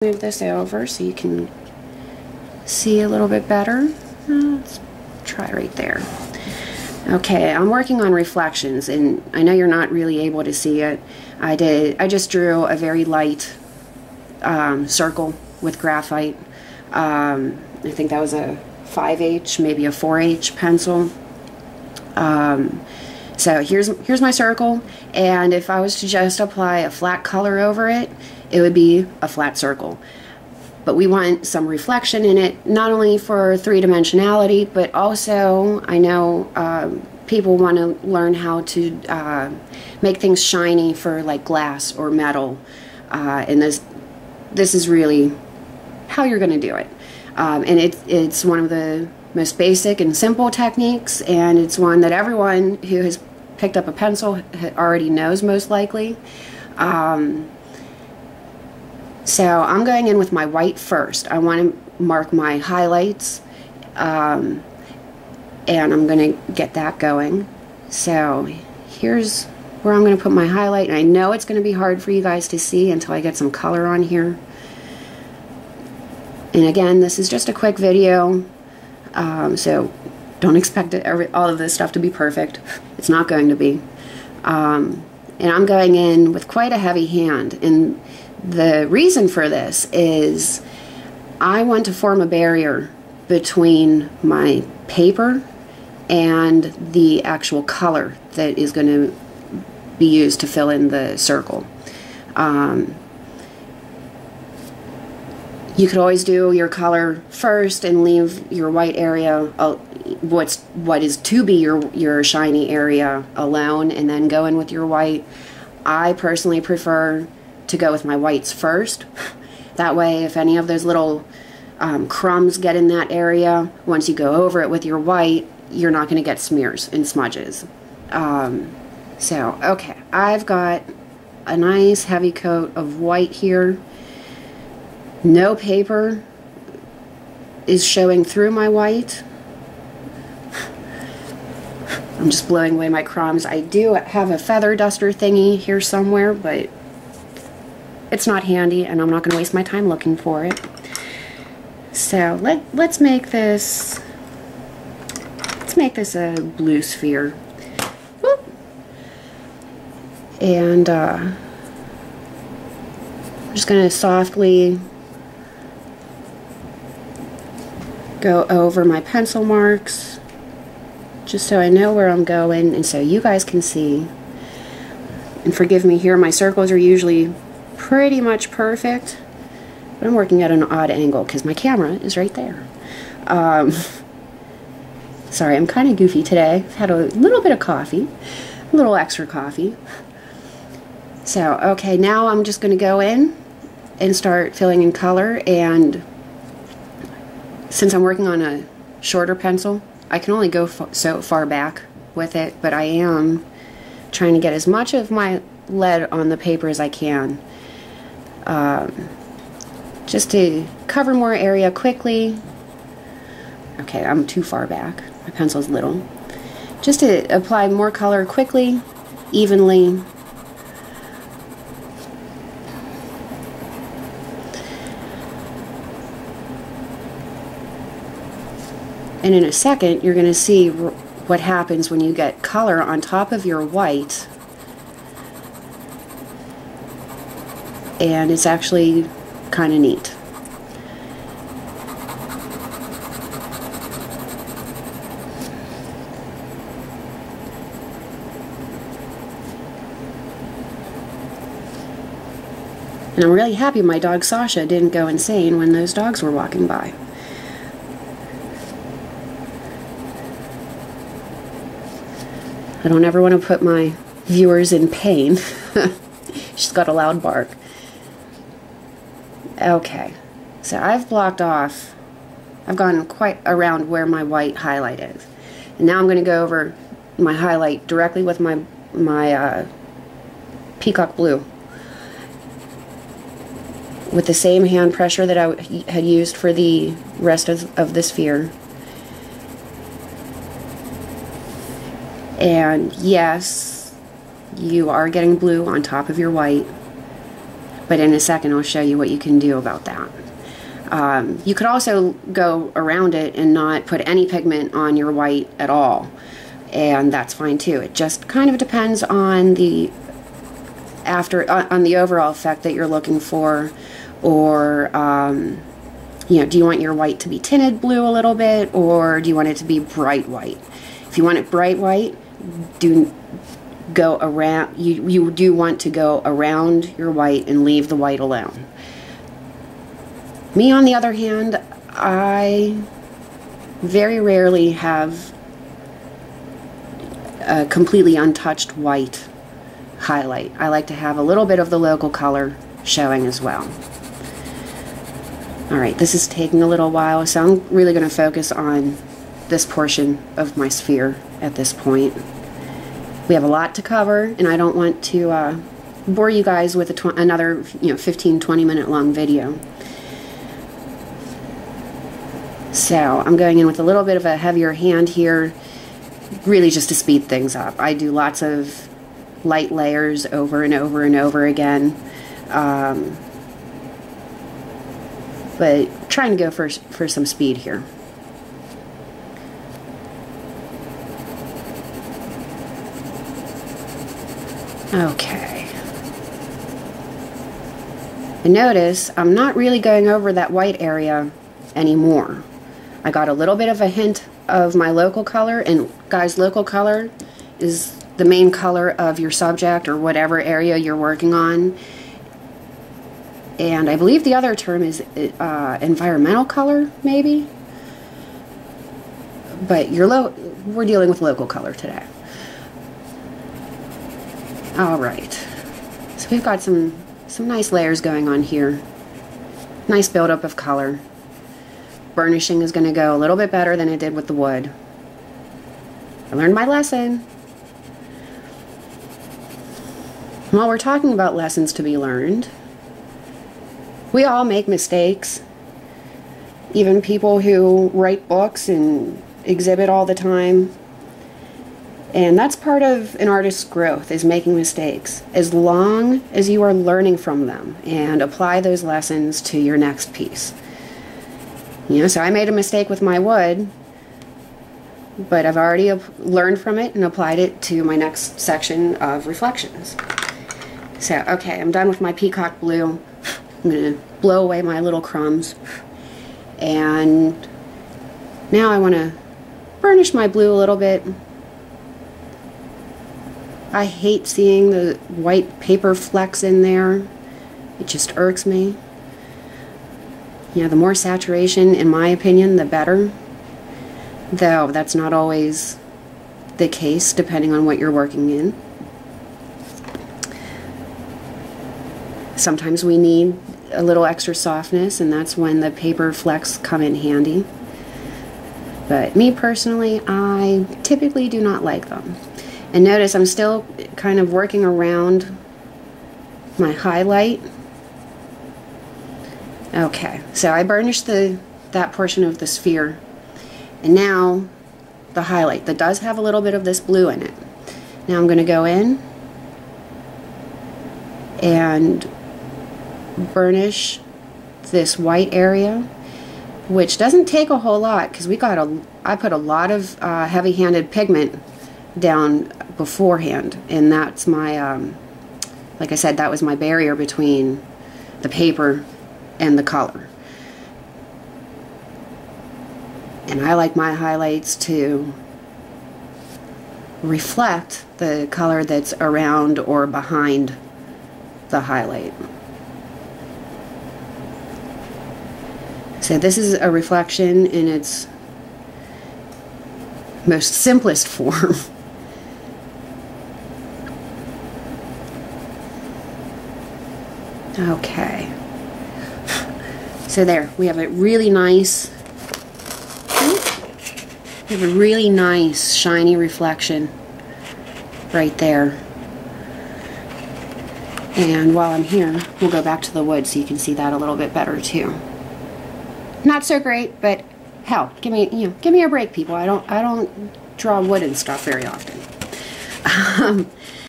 Move this over so you can see a little bit better. Let's try right there. Okay, I'm working on reflections, and I know you're not really able to see it. I just drew a very light circle with graphite. I think that was a 5H, maybe a 4H pencil. So here's my circle, and if I was to just apply a flat color over it, it would be a flat circle. But we want some reflection in it, not only for three-dimensionality, but also I know people want to learn how to make things shiny for like glass or metal, and this is really how you're going to do it. And it's one of the most basic and simple techniques, and it's one that everyone who has picked up a pencil already knows most likely. So I'm going in with my white first. I want to mark my highlights, and I'm going to get that going. So here's where I'm going to put my highlight, and I know it's going to be hard for you guys to see until I get some color on here. And again, this is just a quick video, so don't expect all of this stuff to be perfect. It's not going to be. And I'm going in with quite a heavy hand, and the reason for this is I want to form a barrier between my paper and the actual color that is going to be used to fill in the circle. You could always do your color first and leave your white area, what is to be your shiny area, alone, and then go in with your white. I personally prefer to go with my whites first. That way, if any of those little crumbs get in that area, once you go over it with your white, you're not going to get smears and smudges. So, okay, I've got a nice heavy coat of white here. No paper is showing through my white. I'm just blowing away my crumbs. I do have a feather duster thingy here somewhere, but it's not handy, and I'm not going to waste my time looking for it. So let's make this a blue sphere. Whoop. And I'm just going to softly go over my pencil marks, just so I know where I'm going and so you guys can see. And forgive me here, my circles are usually pretty much perfect, but I'm working at an odd angle because my camera is right there. Sorry, I'm kind of goofy today. I've had a little bit of coffee, a little extra coffee. So, okay, now I'm just going to go in and start filling in color, and since I'm working on a shorter pencil, I can only go so far back with it, but I am trying to get as much of my lead on the paper as I can. Just to cover more area quickly. Okay, I'm too far back. My pencil's little. Just to apply more color quickly, evenly. And in a second, you're going to see what happens when you get color on top of your white. And it's actually kind of neat. And I'm really happy my dog Sasha didn't go insane when those dogs were walking by. I don't ever want to put my viewers in pain. She's got a loud bark. Okay, so I've blocked off, I've gone quite around where my white highlight is. And now I'm going to go over my highlight directly with my peacock blue. With the same hand pressure that I had used for the rest of the sphere. And yes, you are getting blue on top of your white. but in a second I'll show you what you can do about that. You could also go around it and not put any pigment on your white at all, and that's fine too. It just kind of depends on the on the overall effect that you're looking for, or you know, do you want your white to be tinted blue a little bit, or do you want it to be bright white? If you want it bright white, you do want to go around your white and leave the white alone. Me, on the other hand, I very rarely have a completely untouched white highlight. I like to have a little bit of the local color showing as well. Alright, this is taking a little while, so I'm really going to focus on this portion of my sphere at this point. We have a lot to cover, and I don't want to bore you guys with another 15-20 minute long video. So I'm going in with a little bit of a heavier hand here, really just to speed things up. I do lots of light layers over and over and over again, but trying to go for some speed here. Okay. And notice I'm not really going over that white area anymore. I got a little bit of a hint of my local color, and guys, local color is the main color of your subject or whatever area you're working on. And I believe the other term is environmental color, maybe. But we're dealing with local color today. Alright, so we've got some nice layers going on here. Nice buildup of color. Burnishing is going to go a little bit better than it did with the wood. I learned my lesson. While we're talking about lessons to be learned, we all make mistakes. Even people who write books and exhibit all the time. And that's part of an artist's growth, is making mistakes, as long as you are learning from them and apply those lessons to your next piece. You know, so I made a mistake with my wood, but I've already learned from it and applied it to my next section of reflections. So, okay, I'm done with my peacock blue. I'm going to blow away my little crumbs. And now I want to burnish my blue a little bit. I hate seeing the white paper flecks in there. It just irks me. You know, the more saturation, in my opinion, the better. Though that's not always the case, depending on what you're working in. Sometimes we need a little extra softness, and that's when the paper flecks come in handy. But me personally, I typically do not like them. And notice I'm still kind of working around my highlight. Okay, so I burnished that portion of the sphere, and now the highlight that does have a little bit of this blue in it. Now I'm going to go in and burnish this white area, which doesn't take a whole lot because I put a lot of heavy-handed pigment down beforehand, and that's my like I said, that was my barrier between the paper and the color. And I like my highlights to reflect the color that's around or behind the highlight. So this is a reflection in its most simplest form. Okay. So there, we have a really nice, shiny reflection right there. And while I'm here, we'll go back to the wood so you can see that a little bit better too. Not so great, but hell, give me a break, people. I don't draw wood and stuff very often.